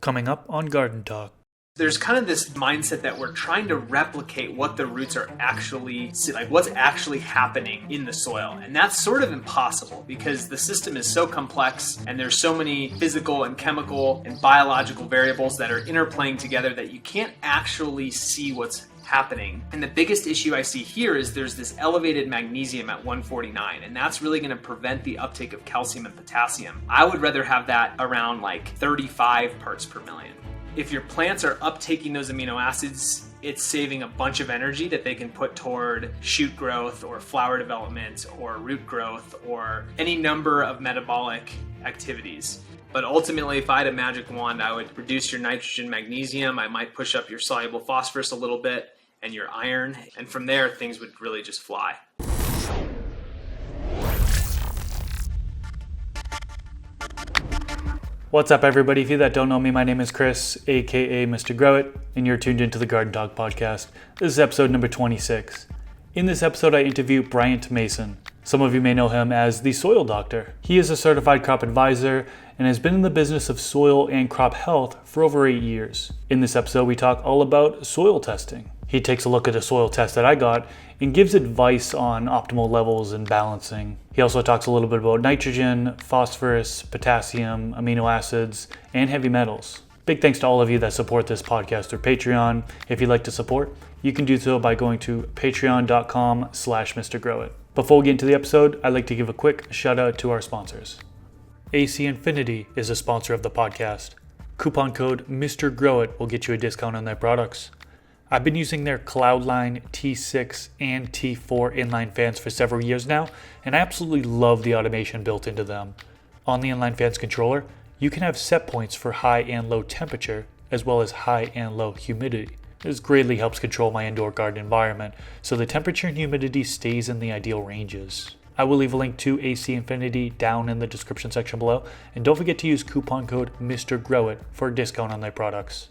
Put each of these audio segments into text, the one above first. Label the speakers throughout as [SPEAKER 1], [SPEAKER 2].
[SPEAKER 1] Coming up on Garden Talk.
[SPEAKER 2] There's kind of this mindset that we're trying to replicate what the roots are actually, like what's actually happening in the soil. And that's sort of impossible because the system is so complex and there's so many physical and chemical and biological variables that are interplaying together that you can't actually see what's happening. And the biggest issue I see here is there's this elevated magnesium at 149, and that's really going to prevent the uptake of calcium and potassium. I would rather have that around like 35 parts per million. If your plants are uptaking those amino acids, it's saving a bunch of energy that they can put toward shoot growth or flower development or root growth or any number of metabolic activities. But ultimately, if I had a magic wand, I would reduce your nitrogen, magnesium. I might push up your soluble phosphorus a little bit and your iron. And from there, things would really just fly.
[SPEAKER 1] What's up, everybody? If you that don't know me, my name is Chris, aka Mr. Grow It, and you're tuned into the Garden Talk podcast. This is episode number 26. In this episode, I interview Bryant Mason. Some of you may know him as the soil doctor. He is a certified crop advisor and has been in the business of soil and crop health for over 8 years. In this episode, we talk all about soil testing. He takes a look at a soil test that I got and gives advice on optimal levels and balancing. He also talks a little bit about nitrogen, phosphorus, potassium, amino acids, and heavy metals. Big thanks to all of you that support this podcast through Patreon. If you'd like to support, you can do so by going to patreon.com/MrGrowIt. Before we get into the episode, I'd like to give a quick shout out to our sponsors. AC Infinity is a sponsor of the podcast. Coupon code MrGrowIt will get you a discount on their products. I've been using their Cloudline T6 and T4 inline fans for several years now, and I absolutely love the automation built into them. On the inline fans controller, you can have set points for high and low temperature, as well as high and low humidity. This greatly helps control my indoor garden environment, so the temperature and humidity stays in the ideal ranges. I will leave a link to AC Infinity down in the description section below, and don't forget to use coupon code MrGrowIt for a discount on their products.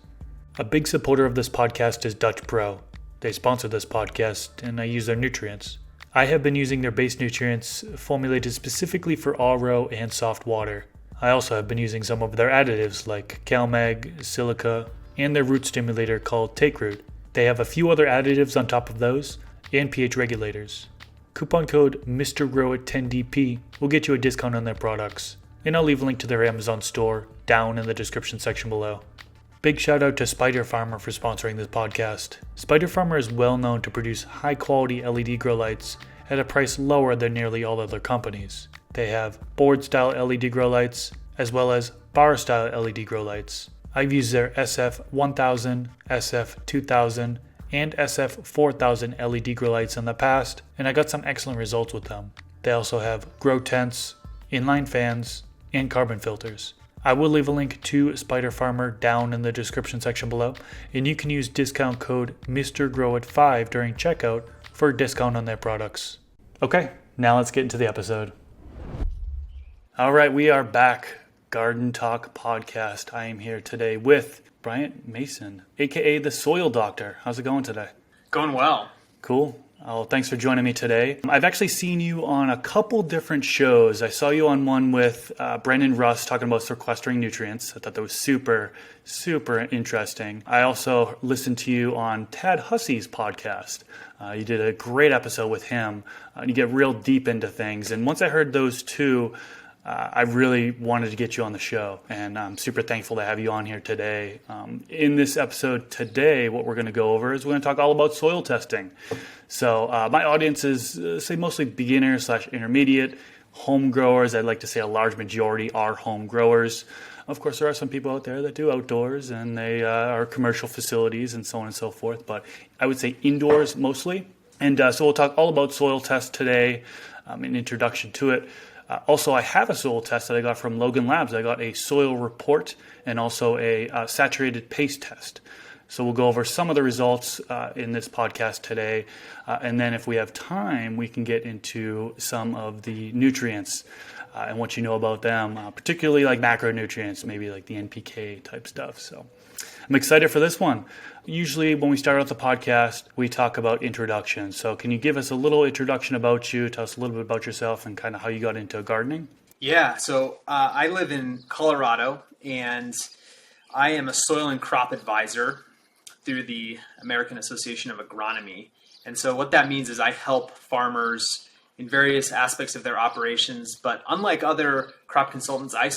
[SPEAKER 1] A big supporter of this podcast is Dutch Pro. They sponsor this podcast, and I use their nutrients. I have been using their base nutrients formulated specifically for RO and soft water. I also have been using some of their additives like CalMag, Silica, and their root stimulator called Take Root. They have a few other additives on top of those, and pH regulators. Coupon code MrGrowIt10DP will get you a discount on their products, and I'll leave a link to their Amazon store down in the description section below. Big shout out to Spider Farmer for sponsoring this podcast. Spider Farmer is well known to produce high quality LED grow lights at a price lower than nearly all other companies. They have board style LED grow lights as well as bar style LED grow lights. I've used their SF1000, SF2000, and SF4000 LED grow lights in the past, and I got some excellent results with them. They also have grow tents, inline fans, and carbon filters. I will leave a link to Spider Farmer down in the description section below, and you can use discount code MrGrowIt5 during checkout for a discount on their products. Okay, now let's get into the episode. All right, we are back. Garden Talk podcast. I am here today with Bryant Mason, aka the Soil Doctor. How's it going today?
[SPEAKER 2] Going well.
[SPEAKER 1] Cool. Oh, thanks for joining me today. I've actually seen you on a couple different shows. I saw you on one with Brendan Russ talking about sequestering nutrients. I thought that was super, super interesting. I also listened to you on Tad Hussey's podcast. You did a great episode with him. You get real deep into things. And once I heard those two, I really wanted to get you on the show, and I'm super thankful to have you on here today. In this episode today, what we're going to go over is we're going to talk all about soil testing. So my audience is, say, mostly beginner/intermediate, home growers. I'd like to say a large majority are home growers. Of course, there are some people out there that do outdoors, and they are commercial facilities and so on and so forth, but I would say indoors mostly. And so we'll talk all about soil tests today, an introduction to it. Also, I have a soil test that I got from Logan Labs. I got a soil report and also a saturated paste test. So we'll go over some of the results in this podcast today. And then if we have time, we can get into some of the nutrients and what you know about them, particularly like macronutrients, maybe like the NPK type stuff. So I'm excited for this one. Usually when we start out the podcast, we talk about introduction. So can you give us a little introduction about you, tell us a little bit about yourself and kind of how you got into gardening?
[SPEAKER 2] Yeah, so I live in Colorado, and I am a soil and crop advisor through the American Association of Agronomy. And so what that means is I help farmers in various aspects of their operations. But unlike other crop consultants, I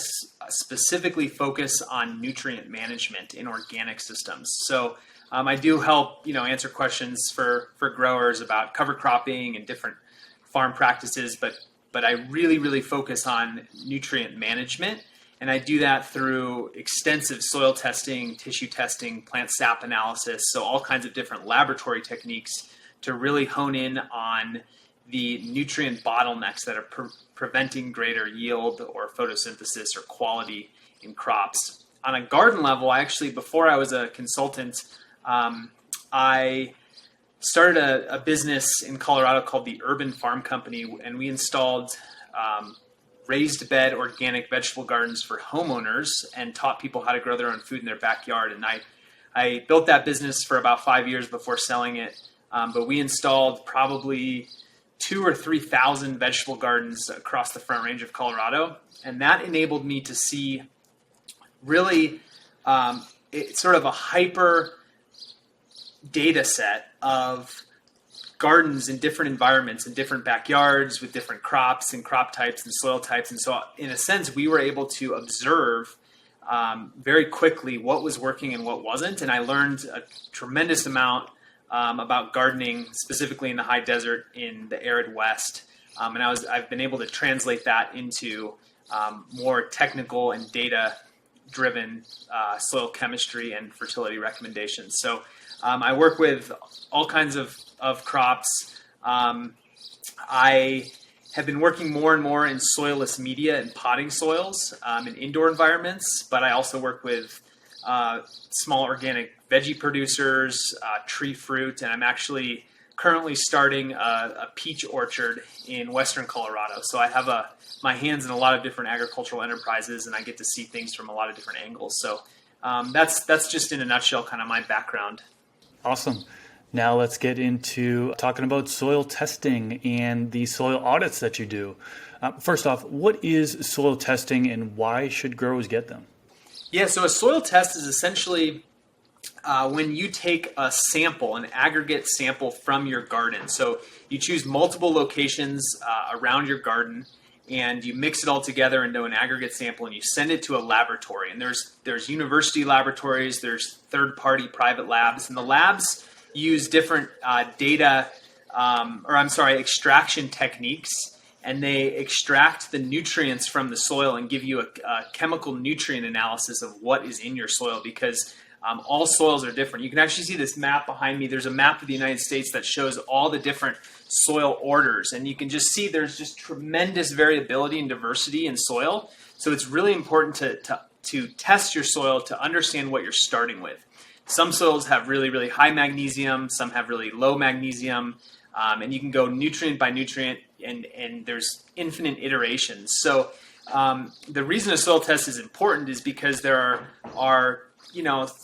[SPEAKER 2] specifically focus on nutrient management in organic systems. So I do help, answer questions for growers about cover cropping and different farm practices, but I really focus on nutrient management. And I do that through extensive soil testing, tissue testing, plant sap analysis, so all kinds of different laboratory techniques to really hone in on the nutrient bottlenecks that are preventing greater yield or photosynthesis or quality in crops. On a garden level, before I was a consultant, I started a business in Colorado called the Urban Farm Company, and we installed raised bed organic vegetable gardens for homeowners and taught people how to grow their own food in their backyard. And I built that business for about 5 years before selling it, but we installed probably 2,000 or 3,000 vegetable gardens across the Front Range of Colorado, and that enabled me to see really it's sort of a hyper data set of gardens in different environments and different backyards with different crops and crop types and soil types. And so in a sense, we were able to observe very quickly what was working and what wasn't. And I learned a tremendous amount about gardening, specifically in the high desert in the arid West. And I've been able to translate that into more technical and data-driven soil chemistry and fertility recommendations. So I work with all kinds of crops. I have been working more and more in soilless media and potting soils in indoor environments, but I also work with small organic veggie producers, tree fruit, and I'm actually currently starting a peach orchard in western Colorado. So I have my hands in a lot of different agricultural enterprises, and I get to see things from a lot of different angles. So that's just in a nutshell kind of my background.
[SPEAKER 1] Awesome. Now let's get into talking about soil testing and the soil audits that you do. First off, what is soil testing and why should growers get them?
[SPEAKER 2] Yeah, so a soil test is essentially when you take a sample, an aggregate sample from your garden. So you choose multiple locations around your garden and you mix it all together into an aggregate sample and you send it to a laboratory. And there's university laboratories, there's third-party private labs, and the labs use different extraction techniques, and they extract the nutrients from the soil and give you a chemical nutrient analysis of what is in your soil, because all soils are different. You can actually see this map behind me. There's a map of the United States that shows all the different soil orders, and you can just see there's just tremendous variability and diversity in soil. So it's really important to test your soil to understand what you're starting with. Some soils have really high magnesium, some have really low magnesium, and you can go nutrient by nutrient, and there's infinite iterations. So the reason a soil test is important is because there are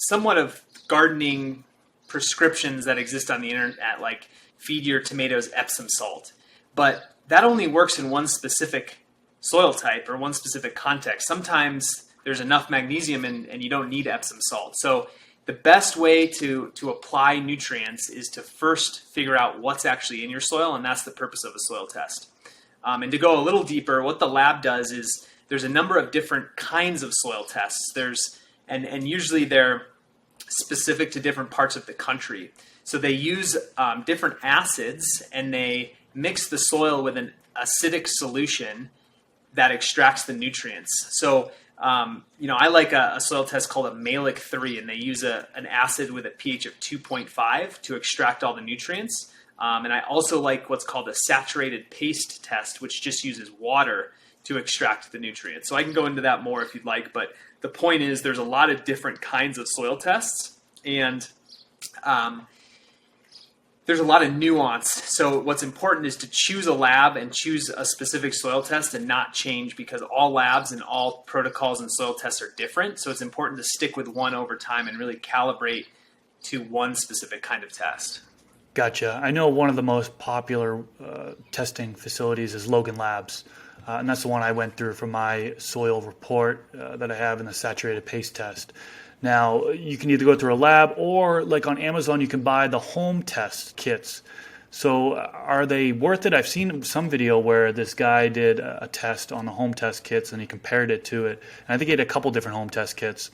[SPEAKER 2] somewhat of gardening prescriptions that exist on the internet, like feed your tomatoes Epsom salt. But that only works in one specific soil type or one specific context. Sometimes there's enough magnesium and you don't need Epsom salt. So the best way to apply nutrients is to first figure out what's actually in your soil, and that's the purpose of a soil test. And to go a little deeper, what the lab does is there's a number of different kinds of soil tests. And usually they're specific to different parts of the country. So they use different acids and they mix the soil with an acidic solution that extracts the nutrients. So, I like a soil test called a Malic 3, and they use an acid with a pH of 2.5 to extract all the nutrients. And I also like what's called a saturated paste test, which just uses water to extract the nutrients. So I can go into that more if you'd like, but the point is there's a lot of different kinds of soil tests, and there's a lot of nuance. So what's important is to choose a lab and choose a specific soil test and not change, because all labs and all protocols and soil tests are different. So it's important to stick with one over time and really calibrate to one specific kind of test.
[SPEAKER 1] Gotcha. I know one of the most popular testing facilities is Logan Labs. And that's the one I went through for my soil report that I have in the saturated paste test. Now, you can either go through a lab or like on Amazon, you can buy the home test kits. So are they worth it? I've seen some video where this guy did a test on the home test kits and he compared it to it. And I think he had a couple different home test kits.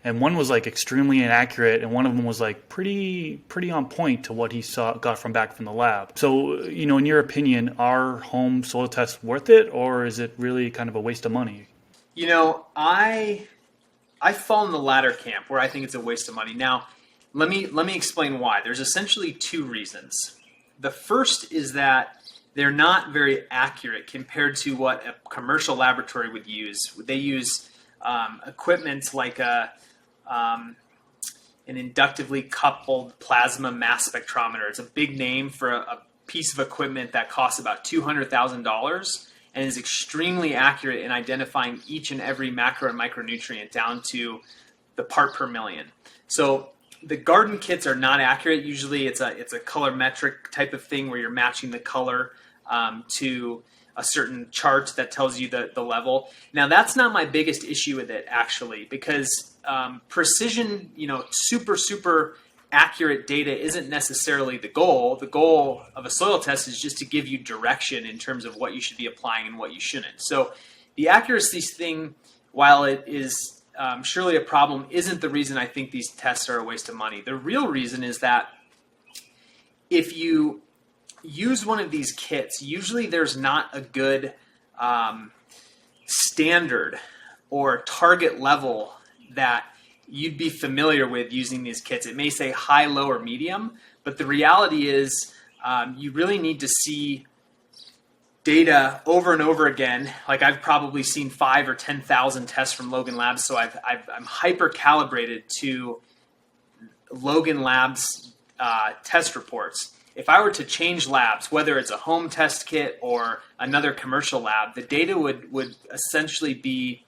[SPEAKER 1] And one was like extremely inaccurate and one of them was like pretty on point to what he got from the lab. So, in your opinion, are home soil tests worth it, or is it really kind of a waste of money?
[SPEAKER 2] I fall in the latter camp where I think it's a waste of money. Now, let me explain why. There's essentially two reasons. The first is that they're not very accurate compared to what a commercial laboratory would use. They use equipment like an inductively coupled plasma mass spectrometer. It's a big name for a piece of equipment that costs about $200,000 and is extremely accurate in identifying each and every macro and micronutrient down to the part per million. So the garden kits are not accurate. Usually it's a colorimetric type of thing where you're matching the color to a certain chart that tells you the level. Now, that's not my biggest issue with it, actually, because precision, super accurate data isn't necessarily the goal. The goal of a soil test is just to give you direction in terms of what you should be applying and what you shouldn't. So the accuracy thing, while it is surely a problem, isn't the reason I think these tests are a waste of money. The real reason is that if you use one of these kits, usually there's not a good standard or target level that you'd be familiar with using these kits. It may say high, low, or medium, but the reality is you really need to see data over and over again. Like I've probably seen 5,000 or 10,000 tests from Logan Labs, so I'm hyper calibrated to Logan Labs test reports. If I were to change labs, whether it's a home test kit or another commercial lab, the data would essentially be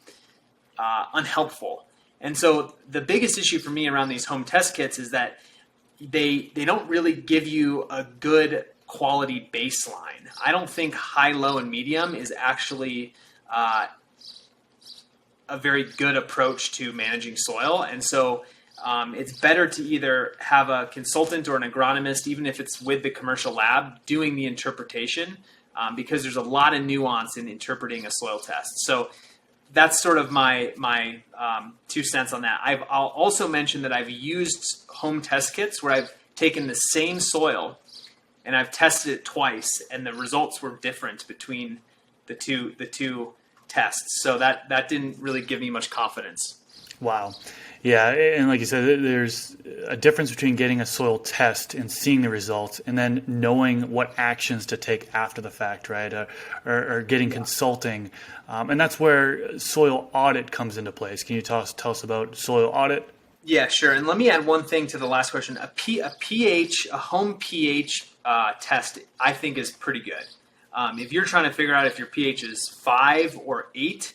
[SPEAKER 2] unhelpful. And so the biggest issue for me around these home test kits is that they don't really give you a good quality baseline. I don't think high, low, and medium is actually a very good approach to managing soil. And so it's better to either have a consultant or an agronomist, even if it's with the commercial lab, doing the interpretation, because there's a lot of nuance in interpreting a soil test. So that's sort of my 2 cents on that. I'll also mention that I've used home test kits where I've taken the same soil and I've tested it twice, and the results were different between the two tests. So that didn't really give me much confidence.
[SPEAKER 1] Wow. Yeah, and like you said, there's a difference between getting a soil test and seeing the results and then knowing what actions to take after the fact, right? Or getting consulting. And that's where soil audit comes into place. Can you tell us about soil audit?
[SPEAKER 2] Yeah, sure. And let me add one thing to the last question. A home pH test, I think, is pretty good. If you're trying to figure out if your pH is 5 or 8,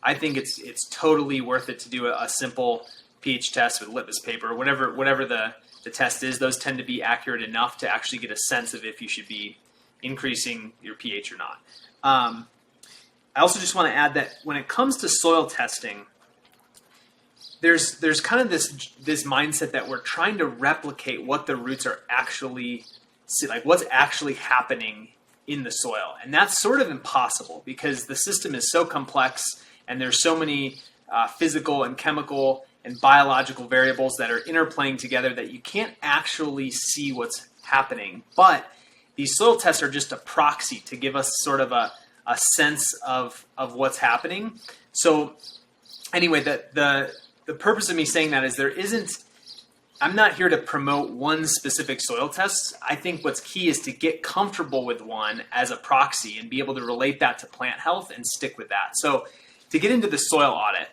[SPEAKER 2] I think it's totally worth it to do a simple pH test with litmus paper, whatever the test is. Those tend to be accurate enough to actually get a sense of if you should be increasing your pH or not. I also just want to add that when it comes to soil testing, there's kind of this mindset that we're trying to replicate what the roots are actually, like what's actually happening in the soil. And that's sort of impossible because the system is so complex and there's so many physical and chemical and biological variables that are interplaying together that you can't actually see what's happening. But these soil tests are just a proxy to give us sort of a sense of what's happening. So anyway, the purpose of me saying that is I'm not here to promote one specific soil test. I think what's key is to get comfortable with one as a proxy and be able to relate that to plant health and stick with that. So to get into the soil audit,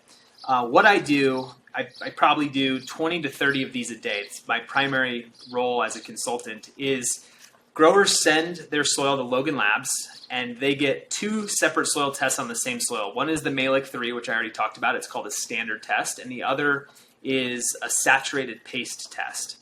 [SPEAKER 2] what I do, I probably do 20 to 30 of these a day. It's my primary role as a consultant. Is growers send their soil to Logan Labs and they get 2 separate soil tests on the same soil. One is the Malic 3, which I already talked about. It's called a standard test. And the other is a saturated paste test.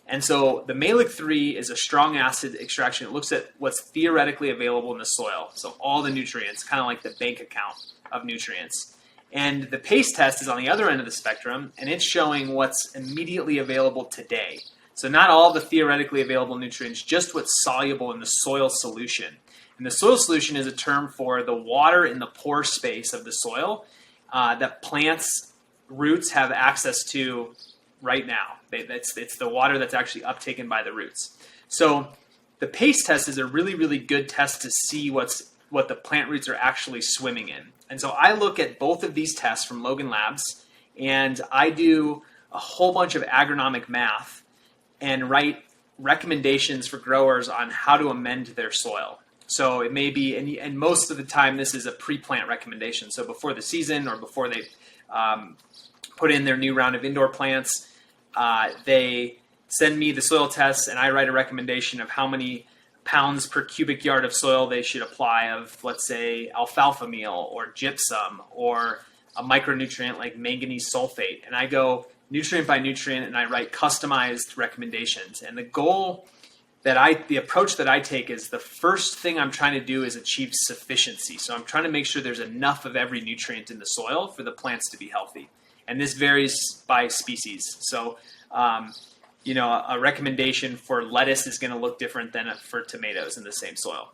[SPEAKER 2] And so the Malic 3 is a strong acid extraction. It looks at what's theoretically available in the soil. So all the nutrients, kind of like the bank account of nutrients. And the paste test is on the other end of the spectrum, and it's showing what's immediately available today. So not all the theoretically available nutrients, just what's soluble in the soil solution. And the soil solution is a term for the water in the pore space of the soil that plants' roots have access to right now. It's the water that's actually uptaken by the roots. So the paste test is a really, really good test to see what the plant roots are actually swimming in. And so I look at both of these tests from Logan Labs, and I do a whole bunch of agronomic math and write recommendations for growers on how to amend their soil. So it may be, and most of the time this is a pre-plant recommendation. So before the season or before they put in their new round of indoor plants, they send me the soil tests, and I write a recommendation of how many pounds per cubic yard of soil they should apply of, let's say, alfalfa meal or gypsum or a micronutrient like manganese sulfate. And I go nutrient by nutrient, and I write customized recommendations. And the approach that I take is the first thing I'm trying to do is achieve sufficiency. So I'm trying to make sure there's enough of every nutrient in the soil for the plants to be healthy. And this varies by species. So, a recommendation for lettuce is going to look different than for tomatoes in the same soil.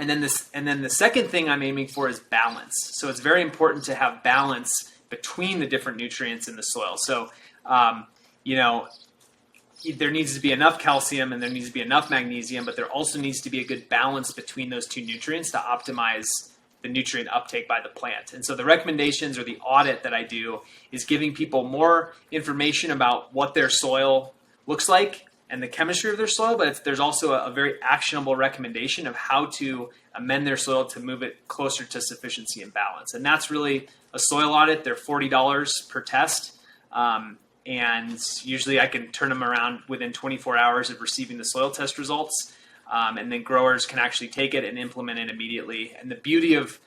[SPEAKER 2] And then the second thing I'm aiming for is balance. So it's very important to have balance between the different nutrients in the soil. So, there needs to be enough calcium and there needs to be enough magnesium, but there also needs to be a good balance between those two nutrients to optimize the nutrient uptake by the plant. And so the recommendations or the audit that I do is giving people more information about what their soil looks like and the chemistry of their soil, but there's also a very actionable recommendation of how to amend their soil to move it closer to sufficiency and balance. And that's really a soil audit. They're $40 per test. And usually I can turn them around within 24 hours of receiving the soil test results. And then growers can actually take it and implement it immediately. And the beauty of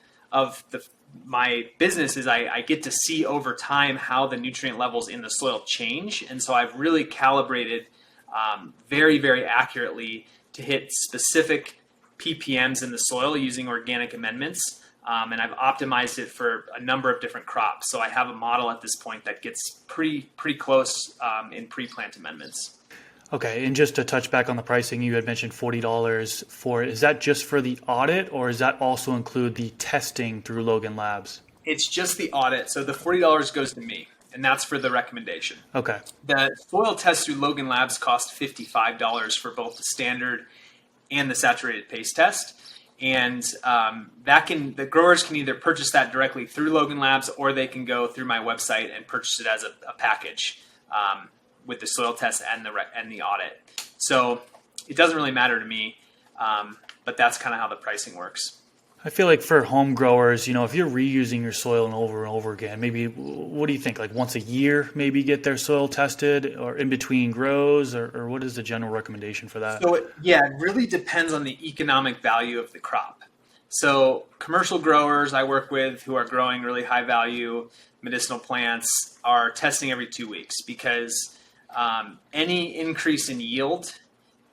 [SPEAKER 2] my business is I get to see over time how the nutrient levels in the soil change. And so I've really calibrated very, very accurately to hit specific ppms in the soil using organic amendments. And I've optimized it for a number of different crops. So I have a model at this point that gets pretty close in pre-plant amendments.
[SPEAKER 1] Okay, and just to touch back on the pricing, you had mentioned $40 for it. Is that just for the audit, or does that also include the testing through Logan Labs?
[SPEAKER 2] It's just the audit. So the $40 goes to me, and that's for the recommendation.
[SPEAKER 1] Okay.
[SPEAKER 2] The soil test through Logan Labs cost $55 for both the standard and the saturated paste test. And the growers can either purchase that directly through Logan Labs, or they can go through my website and purchase it as a package with the soil test and the audit. So it doesn't really matter to me, but that's kind of how the pricing works.
[SPEAKER 1] I feel like for home growers, if you're reusing your soil and over again, maybe, what do you think, like once a year, maybe get their soil tested, or in between grows, or what is the general recommendation for that?
[SPEAKER 2] So it really depends on the economic value of the crop. So commercial growers I work with who are growing really high value medicinal plants are testing every 2 weeks, because any increase in yield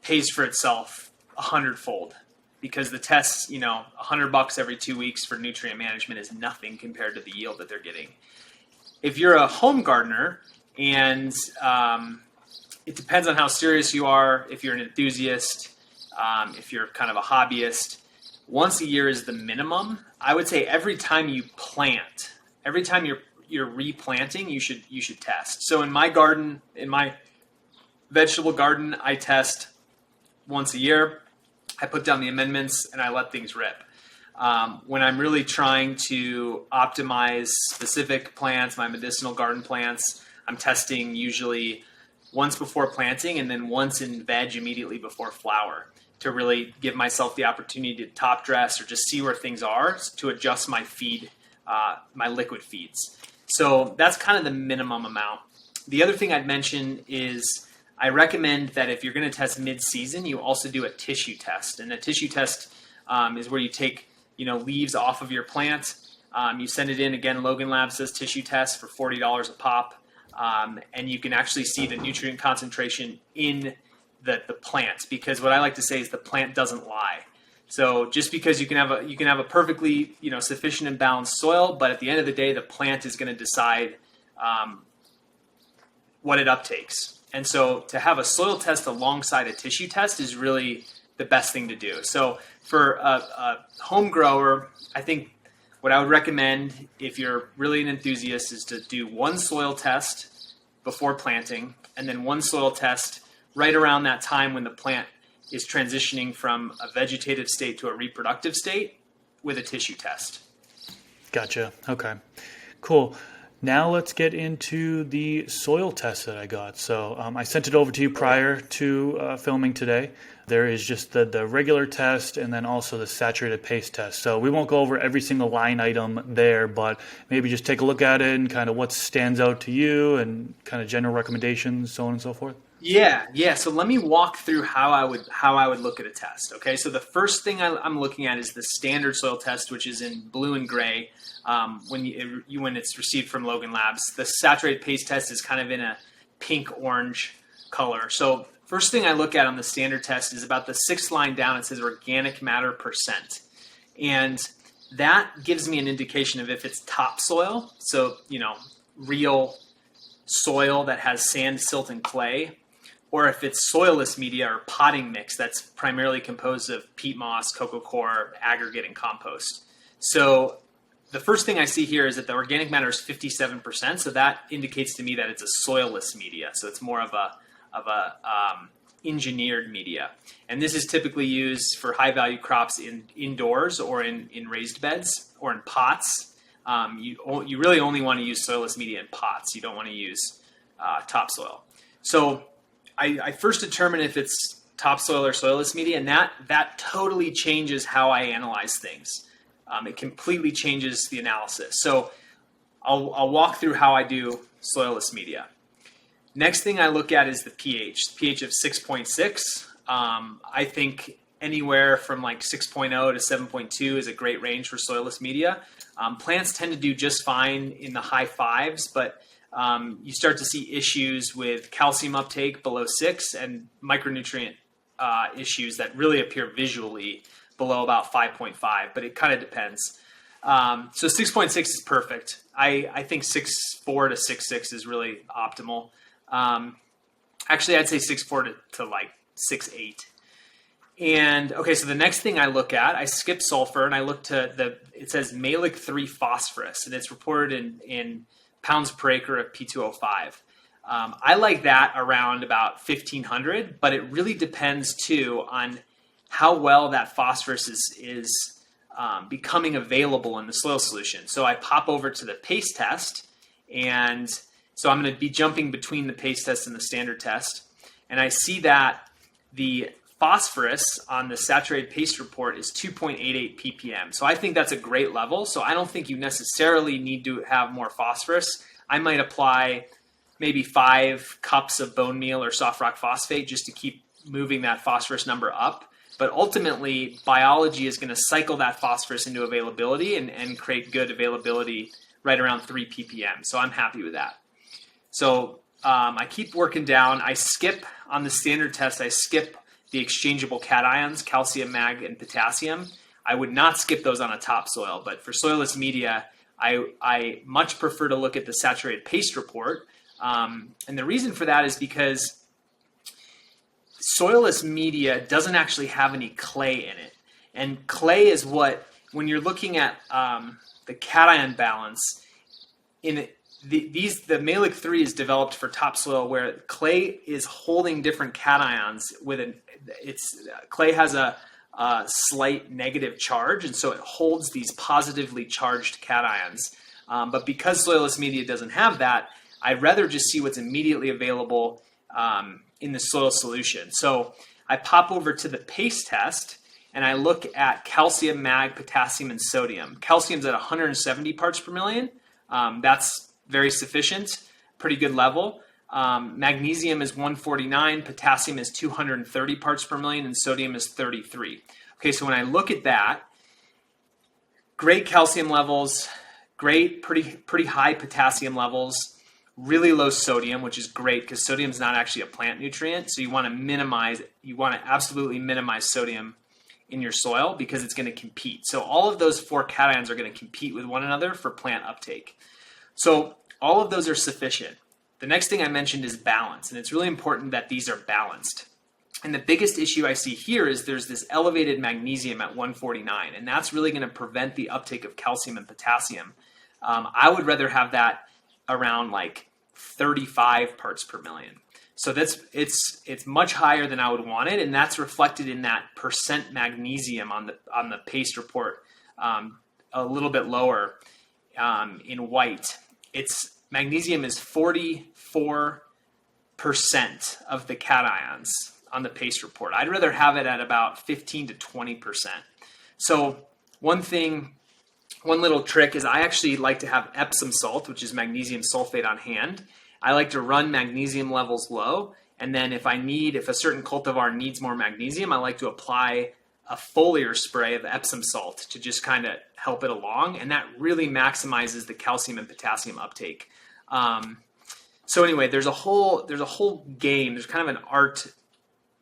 [SPEAKER 2] pays for itself 100-fold. Because the tests, $100 every 2 weeks for nutrient management is nothing compared to the yield that they're getting. If you're a home gardener, and it depends on how serious you are, if you're an enthusiast, if you're kind of a hobbyist, once a year is the minimum. I would say every time you plant, every time you're replanting, you should test. So in my garden, in my vegetable garden, I test once a year. I put down the amendments and I let things rip. When I'm really trying to optimize specific plants, my medicinal garden plants, I'm testing usually once before planting and then once in veg immediately before flower, to really give myself the opportunity to top dress or just see where things are, to adjust my feed, my liquid feeds. So that's kind of the minimum amount. The other thing I'd mention is I recommend that if you're going to test mid-season, you also do a tissue test. And a tissue test is where you take leaves off of your plant. You send it in. Again, Logan Labs says tissue test for $40 a pop. And you can actually see the nutrient concentration in the plant. Because what I like to say is the plant doesn't lie. So just because you can have a perfectly sufficient and balanced soil, but at the end of the day, the plant is going to decide what it uptakes. And so to have a soil test alongside a tissue test is really the best thing to do. So for a home grower, I think what I would recommend if you're really an enthusiast is to do one soil test before planting, and then one soil test right around that time when the plant is transitioning from a vegetative state to a reproductive state with a tissue test.
[SPEAKER 1] Gotcha. Okay, cool. Now let's get into the soil test that I got. So I sent it over to you prior to filming today. There is just the regular test and then also the saturated paste test. So we won't go over every single line item there, but maybe just take a look at it and kind of what stands out to you and kind of general recommendations, so on and so forth.
[SPEAKER 2] Yeah. So let me walk through how I would look at a test. Okay. So the first thing I'm looking at is the standard soil test, which is in blue and gray. When it's received from Logan Labs, the saturated paste test is kind of in a pink orange color. So first thing I look at on the standard test is about the sixth line down. It says organic matter %, and that gives me an indication of if it's topsoil. So real soil that has sand, silt, and clay, or if it's soilless media or potting mix that's primarily composed of peat moss, coco coir, aggregate, and compost. So the first thing I see here is that the organic matter is 57%. So that indicates to me that it's a soilless media. So it's more of a engineered media. And this is typically used for high value crops indoors or in raised beds or in pots. You really only want to use soilless media in pots. You don't want to use topsoil. So I first determine if it's topsoil or soilless media, and that totally changes how I analyze things. It completely changes the analysis. So I'll walk through how I do soilless media. Next thing I look at is the pH. pH of 6.6. I think anywhere from like 6.0 to 7.2 is a great range for soilless media. Plants tend to do just fine in the high fives, but you start to see issues with calcium uptake below 6 and micronutrient issues that really appear visually below about 5.5, but it kind of depends. So 6.6 is perfect. I think 6.4 to 6.6 is really optimal. Actually, I'd say 6.4 to like 6.8. And okay, so the next thing I look at, I skip sulfur and I look to it says malic 3 phosphorus, and it's reported in pounds per acre of P2O5. I like that around about 1,500, but it really depends too on how well that phosphorus is becoming available in the soil solution. So I pop over to the paste test, and so I'm going to be jumping between the paste test and the standard test, and I see that the phosphorus on the saturated paste report is 2.88 ppm. So I think that's a great level. So I don't think you necessarily need to have more phosphorus. I might apply maybe 5 cups of bone meal or soft rock phosphate just to keep moving that phosphorus number up. But ultimately, biology is going to cycle that phosphorus into availability and create good availability right around 3 ppm. So I'm happy with that. So I keep working down. I skip on the standard test, I skip the exchangeable cations, calcium, mag, and potassium. I would not skip those on a topsoil, but for soilless media, I much prefer to look at the saturated paste report. And the reason for that is because soilless media doesn't actually have any clay in it. And clay is what, when you're looking at the cation balance, the Malic 3 is developed for topsoil where clay is holding different cations clay has a slight negative charge, and so it holds these positively charged cations. But because soilless media doesn't have that, I'd rather just see what's immediately available in the soil solution. So I pop over to the paste test and I look at calcium, mag, potassium, and sodium. Calcium's at 170 parts per million. That's very sufficient, pretty good level. Magnesium is 149, potassium is 230 parts per million, and sodium is 33. Okay, so when I look at that, great calcium levels, great, pretty high potassium levels, really low sodium, which is great because sodium is not actually a plant nutrient. So you want to absolutely minimize sodium in your soil because it's going to compete. So all of those 4 cations are going to compete with one another for plant uptake. So all of those are sufficient. The next thing I mentioned is balance, and it's really important that these are balanced. And the biggest issue I see here is there's this elevated magnesium at 149, and that's really going to prevent the uptake of calcium and potassium. I would rather have that around like 35 parts per million. So it's much higher than I would want it, and that's reflected in that percent magnesium on the paste report, a little bit lower in white. It's magnesium is 44% of the cations on the paste report. I'd rather have it at about 15 to 20%. So one little trick is I actually like to have Epsom salt, which is magnesium sulfate, on hand. I like to run magnesium levels low, and then if a certain cultivar needs more magnesium, I like to apply a foliar spray of Epsom salt to just kind of help it along, and that really maximizes the calcium and potassium uptake. So anyway, there's a whole game. There's kind of an art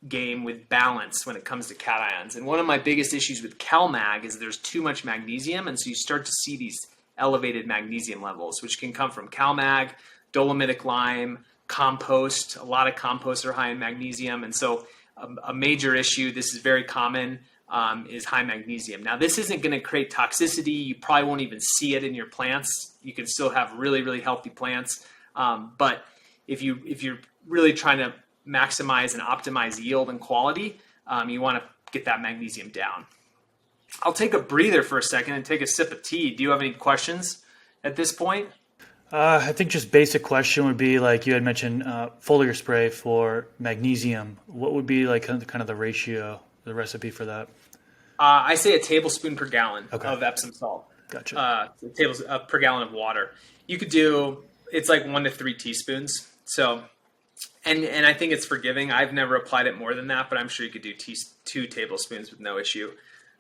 [SPEAKER 2] game with balance when it comes to cations. And one of my biggest issues with CalMag is there's too much magnesium, and so you start to see these elevated magnesium levels, which can come from CalMag, dolomitic lime, compost. A lot of composts are high in magnesium, and so a major issue, this is very common, is high magnesium. Now, this isn't going to create toxicity. You probably won't even see it in your plants. You can still have really, really healthy plants. But if you're really trying to maximize and optimize yield and quality, you want to get that magnesium down. I'll take a breather for a second and take a sip of tea. Do you have any questions at this point?
[SPEAKER 1] I think just basic question would be, like you had mentioned, foliar spray for magnesium. What would be like kind of the ratio, the recipe for that?
[SPEAKER 2] I say a tablespoon per gallon
[SPEAKER 1] Okay.
[SPEAKER 2] of Epsom salt.
[SPEAKER 1] Gotcha.
[SPEAKER 2] Per gallon of water. You could do, it's like 1 to 3 teaspoons. So, and I think it's forgiving. I've never applied it more than that, but I'm sure you could do 2 tablespoons with no issue.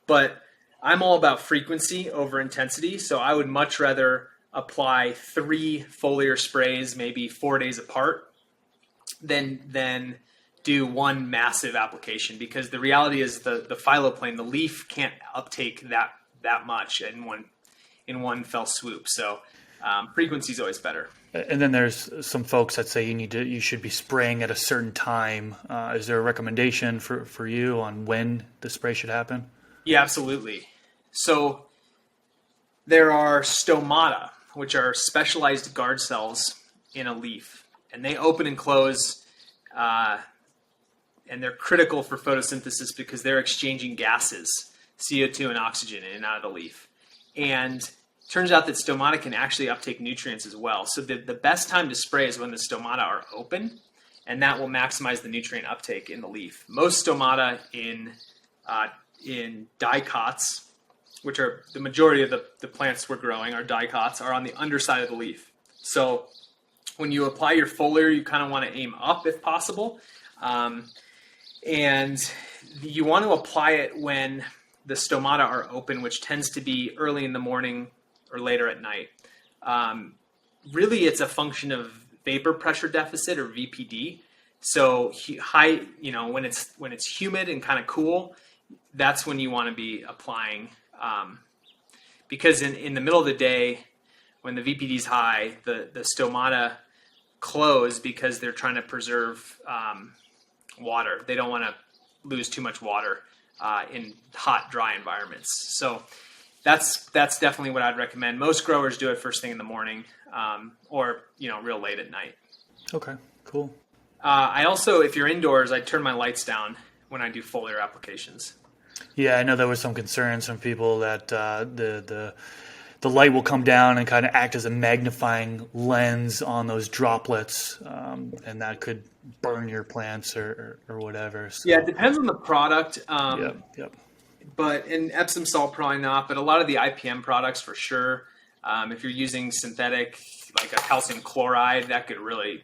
[SPEAKER 2] But I'm all about frequency over intensity. So I would much rather apply 3 foliar sprays, maybe 4 days apart, than do one massive application, because the reality is the phyloplane, the leaf, can't uptake that much in one fell swoop. So frequency is always better.
[SPEAKER 1] And then there's some folks that say you should be spraying at a certain time. Is there a recommendation for you on when the spray should happen?
[SPEAKER 2] Yeah, absolutely. So there are stomata, which are specialized guard cells in a leaf, and they open and close, and they're critical for photosynthesis because they're exchanging gases, CO2 and oxygen, in and out of the leaf. And it turns out that stomata can actually uptake nutrients as well. So the best time to spray is when the stomata are open, and that will maximize the nutrient uptake in the leaf. Most stomata in dicots, which are the majority of the plants we're growing, are dicots, are on the underside of the leaf. So when you apply your foliar, you kind of want to aim up if possible. And you want to apply it when the stomata are open, which tends to be early in the morning or later at night. Really, it's a function of vapor pressure deficit, or VPD. So high, when it's humid and kind of cool, that's when you want to be applying. Because in the middle of the day, when the VPD is high, the stomata close because they're trying to preserve water. They don't want to lose too much water in hot, dry environments. So that's definitely what I'd recommend. Most growers do it first thing in the morning, or real late at night.
[SPEAKER 1] Okay, cool.
[SPEAKER 2] I also, if you're indoors, I turn my lights down when I do foliar applications.
[SPEAKER 1] Yeah, I know there was some concerns from people that the light will come down and kind of act as a magnifying lens on those droplets, and that could burn your plants or whatever. So.
[SPEAKER 2] Yeah, it depends on the product.
[SPEAKER 1] Yep.
[SPEAKER 2] But in Epsom salt, probably not. But a lot of the IPM products, for sure. If you're using synthetic, like a calcium chloride, that could really,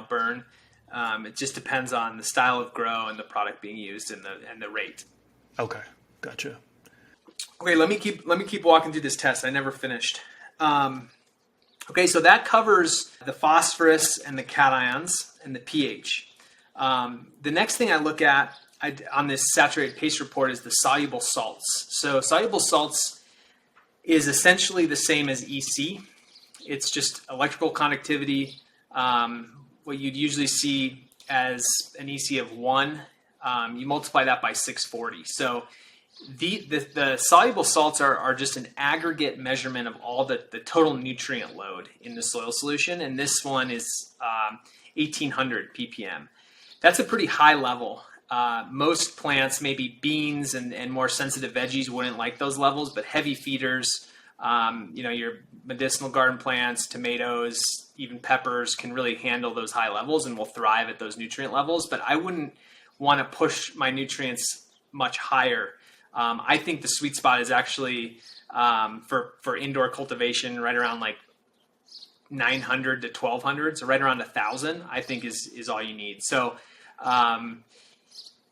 [SPEAKER 2] burn. It just depends on the style of grow and the product being used and the rate.
[SPEAKER 1] Okay, gotcha.
[SPEAKER 2] Okay, let me keep walking through this test. I never finished. Okay, so that covers the phosphorus and the cations and the pH. The next thing I look at on this saturated paste report is the soluble salts. So soluble salts is essentially the same as EC. It's just electrical conductivity. What you'd usually see as an EC of 1, you multiply that by 640. So the soluble salts are just an aggregate measurement of all the total nutrient load in the soil solution, and this one is 1800 ppm. That's a pretty high level. Most plants, maybe beans and more sensitive veggies, wouldn't like those levels, but heavy feeders, your medicinal garden plants, tomatoes, even peppers can really handle those high levels and will thrive at those nutrient levels. But I wouldn't want to push my nutrients much higher. I think the sweet spot is actually for indoor cultivation right around like 900 to 1200, so right around 1000, I think is all you need. So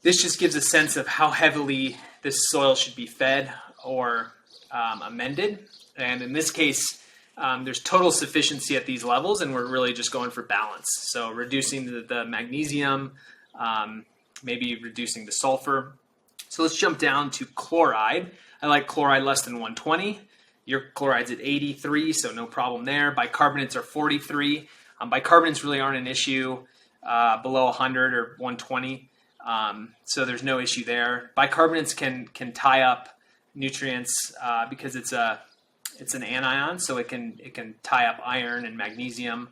[SPEAKER 2] this just gives a sense of how heavily this soil should be fed or amended. And in this case, there's total sufficiency at these levels, and we're really just going for balance. So reducing the magnesium, maybe reducing the sulfur. So let's jump down to chloride. I like chloride less than 120. Your chloride's at 83, so no problem there. Bicarbonates are 43. Bicarbonates really aren't an issue below 100 or 120, so there's no issue there. Bicarbonates can tie up nutrients because it's an anion, so it can tie up iron and magnesium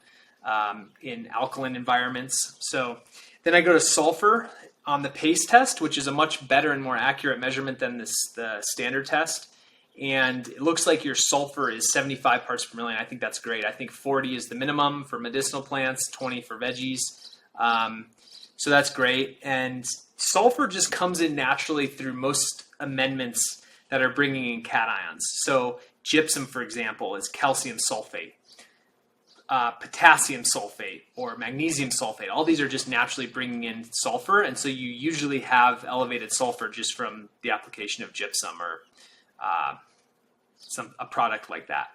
[SPEAKER 2] in alkaline environments. So then I go to sulfur on the paste test, which is a much better and more accurate measurement than the standard test. And it looks like your sulfur is 75 parts per million. I think that's great. I think 40 is the minimum for medicinal plants, 20 for veggies. So that's great. And sulfur just comes in naturally through most amendments that are bringing in cations. So gypsum, for example, is calcium sulfate, potassium sulfate, or magnesium sulfate. All these are just naturally bringing in sulfur. And so you usually have elevated sulfur just from the application of gypsum or a product like that.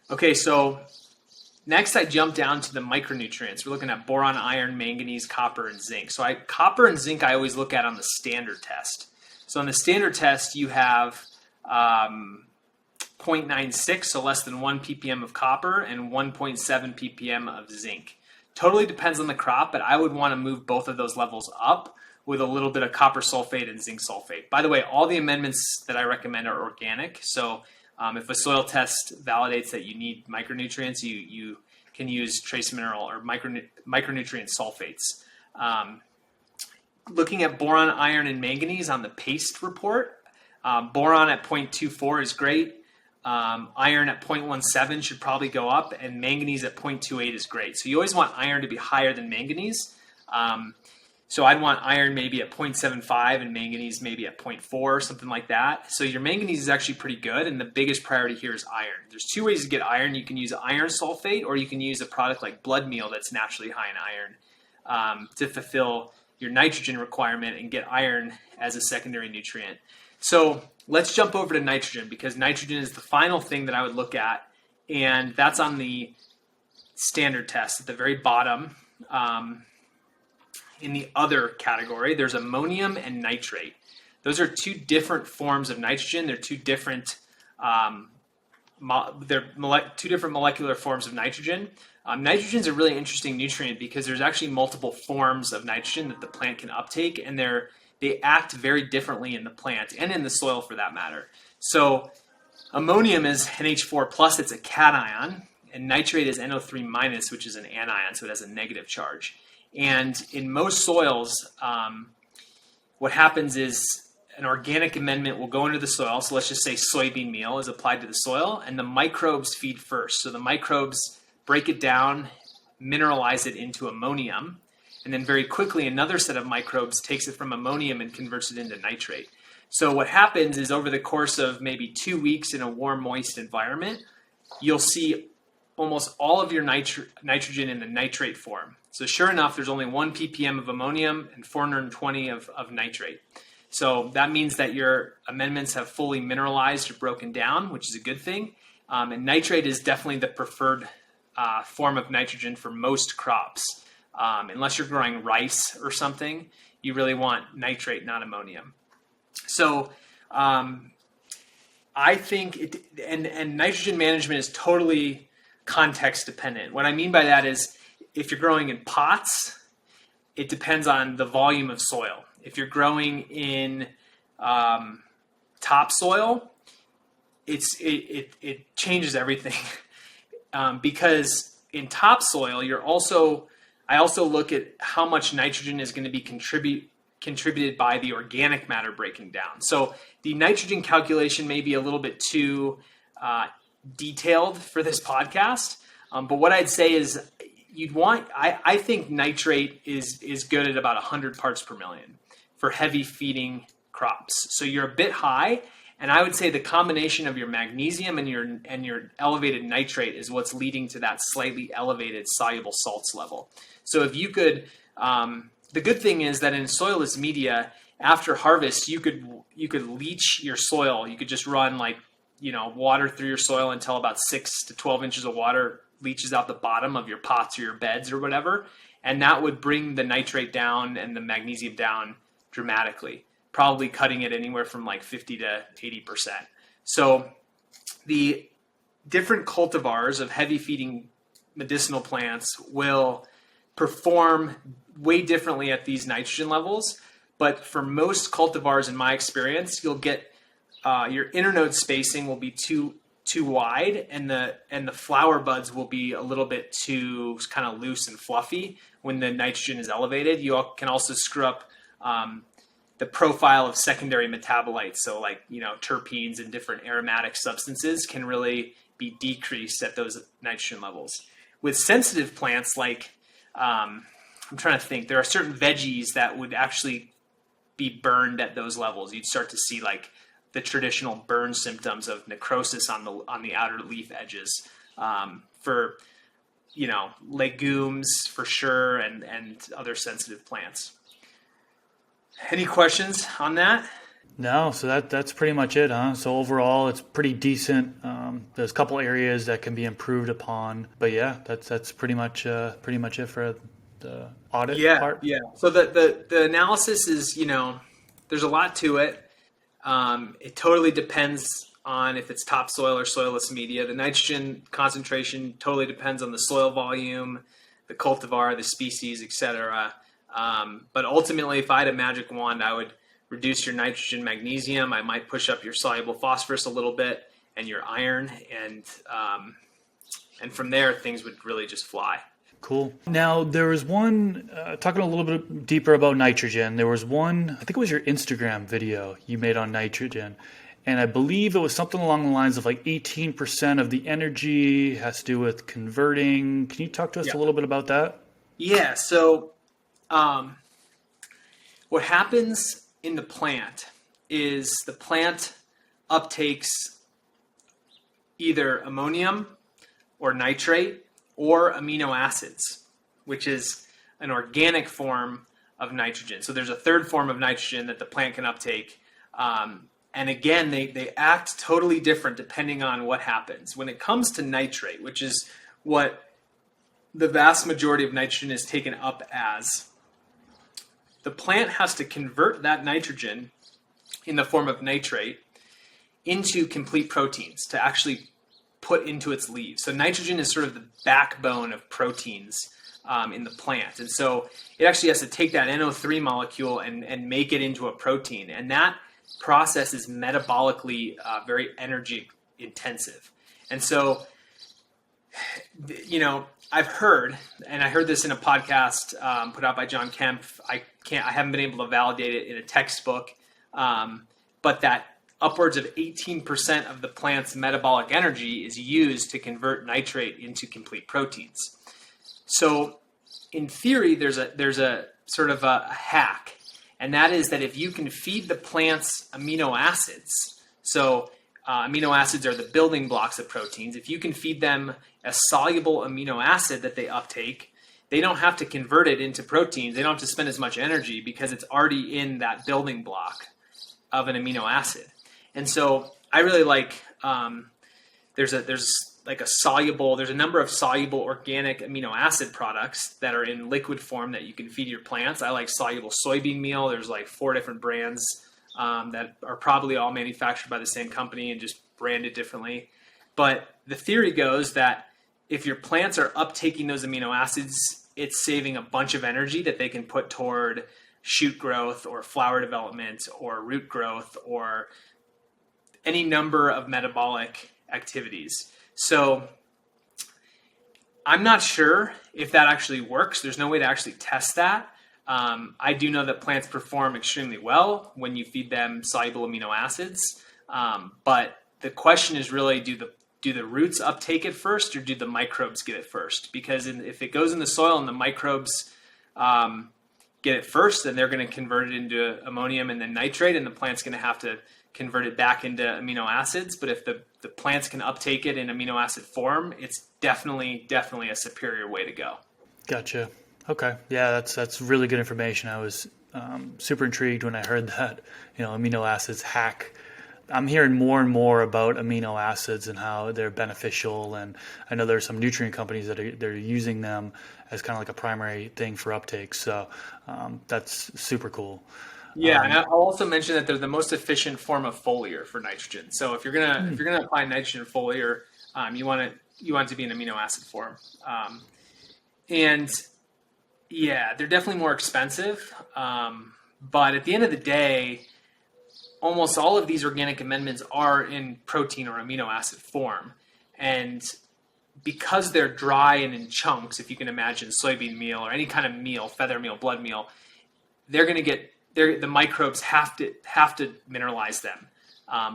[SPEAKER 2] Okay, so next I jump down to the micronutrients. We're looking at boron, iron, manganese, copper, and zinc. So copper and zinc I always look at on the standard test. So on the standard test you have 0.96, so less than 1 ppm of copper, and 1.7 ppm of zinc. Totally depends on the crop, but I would want to move both of those levels up with a little bit of copper sulfate and zinc sulfate. By the way, all the amendments that I recommend are organic. So if a soil test validates that you need micronutrients, you can use trace mineral or micronutrient sulfates. Looking at boron, iron, and manganese on the paste report, boron at 0.24 is great. Iron at 0.17 should probably go up, and manganese at 0.28 is great. So you always want iron to be higher than manganese. So I'd want iron maybe at 0.75 and manganese maybe at 0.4, something like that. So your manganese is actually pretty good, and the biggest priority here is iron. There's two ways to get iron. You can use iron sulfate, or you can use a product like blood meal that's naturally high in iron to fulfill your nitrogen requirement and get iron as a secondary nutrient. So let's jump over to nitrogen, because nitrogen is the final thing that I would look at, and that's on the standard test at the very bottom. In the other category, there's ammonium and nitrate. Those are two different forms of nitrogen. They're two different molecular forms of nitrogen. Nitrogen is a really interesting nutrient because there's actually multiple forms of nitrogen that the plant can uptake, and they act very differently in the plant and in the soil for that matter. So ammonium is NH4 plus, it's a cation, and nitrate is NO3 minus, which is an anion, so it has a negative charge. And in most soils, what happens is an organic amendment will go into the soil. So let's just say soybean meal is applied to the soil, and the microbes feed first. So the microbes break it down, mineralize it into ammonium, and then very quickly another set of microbes takes it from ammonium and converts it into nitrate. So what happens is over the course of maybe 2 weeks in a warm, moist environment, you'll see almost all of your nitrogen in the nitrate form. So sure enough, there's only 1 ppm of ammonium and 420 of nitrate. So that means that your amendments have fully mineralized or broken down, which is a good thing. And nitrate is definitely the preferred form of nitrogen for most crops. Unless you're growing rice or something, you really want nitrate, not ammonium. So I think and nitrogen management is totally context dependent. What I mean by that is if you're growing in pots, it depends on the volume of soil. If you're growing in topsoil, it changes everything because in topsoil, I also look at how much nitrogen is going to be contributed by the organic matter breaking down. So the nitrogen calculation may be a little bit too detailed for this podcast, but what I'd say is I think nitrate is good at about 100 parts per million for heavy feeding crops. So you're a bit high, and I would say the combination of your magnesium and your elevated nitrate is what's leading to that slightly elevated soluble salts level. So if you could, the good thing is that in soilless media, after harvest, you could leach your soil. You could just run water through your soil until about 6 to 12 inches of water leaches out the bottom of your pots or your beds or whatever, and that would bring the nitrate down and the magnesium down dramatically, probably cutting it anywhere from 50 to 80%. So the different cultivars of heavy feeding medicinal plants will perform way differently at these nitrogen levels, but for most cultivars, in my experience, you'll get your internode spacing will be too wide, and the flower buds will be a little bit too kind of loose and fluffy when the nitrogen is elevated. You can also screw up the profile of secondary metabolites. So terpenes and different aromatic substances can really be decreased at those nitrogen levels. With sensitive plants, I'm trying to think, there are certain veggies that would actually be burned at those levels. You'd start to see the traditional burn symptoms of necrosis on the outer leaf edges for legumes for sure, and other sensitive plants. Any questions on that?
[SPEAKER 1] No, so that's pretty much it, huh? So overall, it's pretty decent. There's a couple areas that can be improved upon, but yeah, that's pretty much it for the audit part.
[SPEAKER 2] Yeah. So the analysis is there's a lot to it. It totally depends on if it's topsoil or soilless media. The nitrogen concentration totally depends on the soil volume, the cultivar, the species, etc. But ultimately, if I had a magic wand, I would reduce your nitrogen, magnesium. I might push up your soluble phosphorus a little bit and your iron, and from there, things would really just fly.
[SPEAKER 1] Cool. Now, there was one, talking a little bit deeper about nitrogen, there was one, I think it was your Instagram video you made on nitrogen, and I believe it was something along the lines of 18% of the energy has to do with converting. Can you talk to us a little bit about that?
[SPEAKER 2] Yeah, so what happens in the plant is the plant uptakes either ammonium or nitrate or amino acids, which is an organic form of nitrogen. So there's a third form of nitrogen that the plant can uptake. And again, they act totally different depending on what happens. When it comes to nitrate, which is what the vast majority of nitrogen is taken up as, the plant has to convert that nitrogen in the form of nitrate into complete proteins to actually put into its leaves. So nitrogen is sort of the backbone of proteins in the plant. And so it actually has to take that NO3 molecule and make it into a protein. And that process is metabolically very energy intensive. And so, I've heard, and I heard this in a podcast put out by John Kemp. I haven't been able to validate it in a textbook, but that upwards of 18% of the plant's metabolic energy is used to convert nitrate into complete proteins. So in theory, there's a sort of a hack, and that is that if you can feed the plants amino acids, so amino acids are the building blocks of proteins. If you can feed them a soluble amino acid that they uptake, they don't have to convert it into proteins. They don't have to spend as much energy because it's already in that building block of an amino acid. And so I really like, there's like there's a number of soluble organic amino acid products that are in liquid form that you can feed your plants. I like soluble soybean meal. There's like 4 different brands that are probably all manufactured by the same company and just branded differently. But the theory goes that if your plants are uptaking those amino acids, it's saving a bunch of energy that they can put toward shoot growth or flower development or root growth or any number of metabolic activities. So I'm not sure if that actually works. There's no way to actually test that. I do know that plants perform extremely well when you feed them soluble amino acids. But the question is really, do the roots uptake it first, or do the microbes get it first? Because if it goes in the soil and the microbes get it first, then they're going to convert it into ammonium and then nitrate, and the plant's going to have to convert it back into amino acids. But if the plants can uptake it in amino acid form, it's definitely a superior way to go.
[SPEAKER 1] Gotcha. Okay. Yeah, that's really good information. I was super intrigued when I heard that, amino acids hack. I'm hearing more and more about amino acids and how they're beneficial, and I know there's some nutrient companies that they're using them as kind of like a primary thing for uptake. So that's super cool.
[SPEAKER 2] Yeah, and I'll also mention that they're the most efficient form of foliar for nitrogen. So if you're gonna apply nitrogen foliar, you want it to be an amino acid form, and yeah, they're definitely more expensive. But at the end of the day, almost all of these organic amendments are in protein or amino acid form, and because they're dry and in chunks, if you can imagine soybean meal or any kind of meal, feather meal, blood meal, they're going to get the microbes have to mineralize them.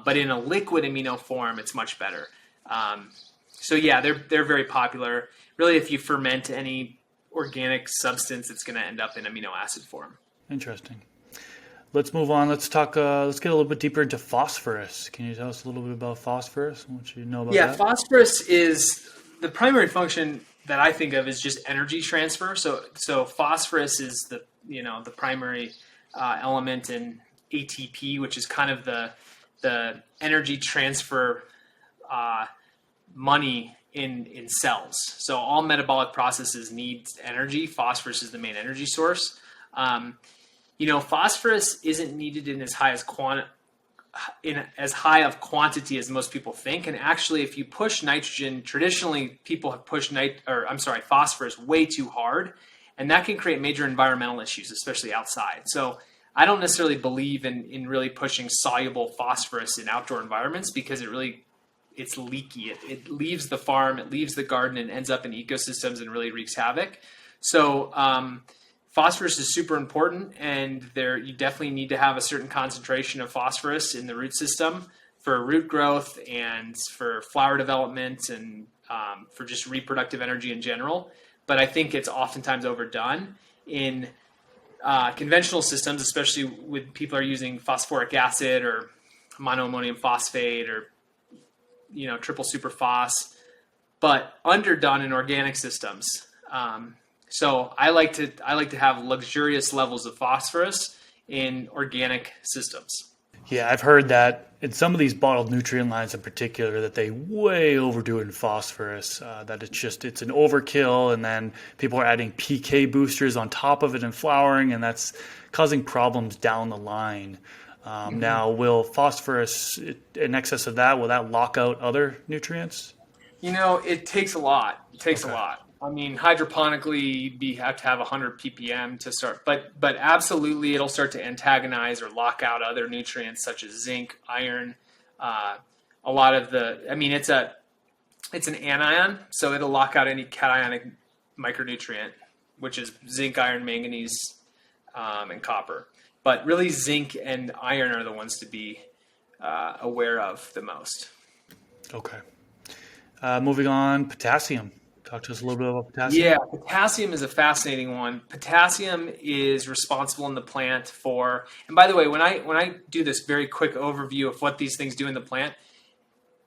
[SPEAKER 2] But in a liquid amino form, it's much better. So yeah, they're very popular. Really, if you ferment any organic substance, it's going to end up in amino acid form.
[SPEAKER 1] Interesting. Let's move on. Let's talk. Let's get a little bit deeper into phosphorus. Can you tell us a little bit about phosphorus? What you know about that?
[SPEAKER 2] Yeah, phosphorus is the primary function that I think of is just energy transfer. So phosphorus is the primary element in ATP, which is kind of the energy transfer money in cells. So all metabolic processes need energy. Phosphorus is the main energy source. Phosphorus isn't needed in as high of quantity as most people think. And actually, if you push nitrogen, traditionally people have pushed phosphorus way too hard, and that can create major environmental issues, especially outside. So I don't necessarily believe in really pushing soluble phosphorus in outdoor environments, because it's leaky. It leaves the farm, it leaves the garden, and ends up in ecosystems and really wreaks havoc. So phosphorus is super important, and you definitely need to have a certain concentration of phosphorus in the root system for root growth and for flower development and for just reproductive energy in general. But I think it's oftentimes overdone in conventional systems, especially when people are using phosphoric acid or monoammonium phosphate or triple superphos, but underdone in organic systems. So I like to have luxurious levels of phosphorus in organic systems.
[SPEAKER 1] Yeah, I've heard that in some of these bottled nutrient lines in particular that they way overdo it in phosphorus, that it's an overkill, and then people are adding PK boosters on top of it in flowering, and that's causing problems down the line. Now, will phosphorus, in excess of that, will that lock out other nutrients?
[SPEAKER 2] It takes a lot. A lot. I mean, hydroponically, you have to have 100 ppm to start, but absolutely, it'll start to antagonize or lock out other nutrients such as zinc, iron. A lot of it's an anion, so it'll lock out any cationic micronutrient, which is zinc, iron, manganese, and copper. But really, zinc and iron are the ones to be aware of the most.
[SPEAKER 1] Okay. Moving on, potassium. Talk to us a little bit about potassium.
[SPEAKER 2] Yeah, potassium is a fascinating one. Potassium is responsible in the plant for, and by the way, when I do this very quick overview of what these things do in the plant,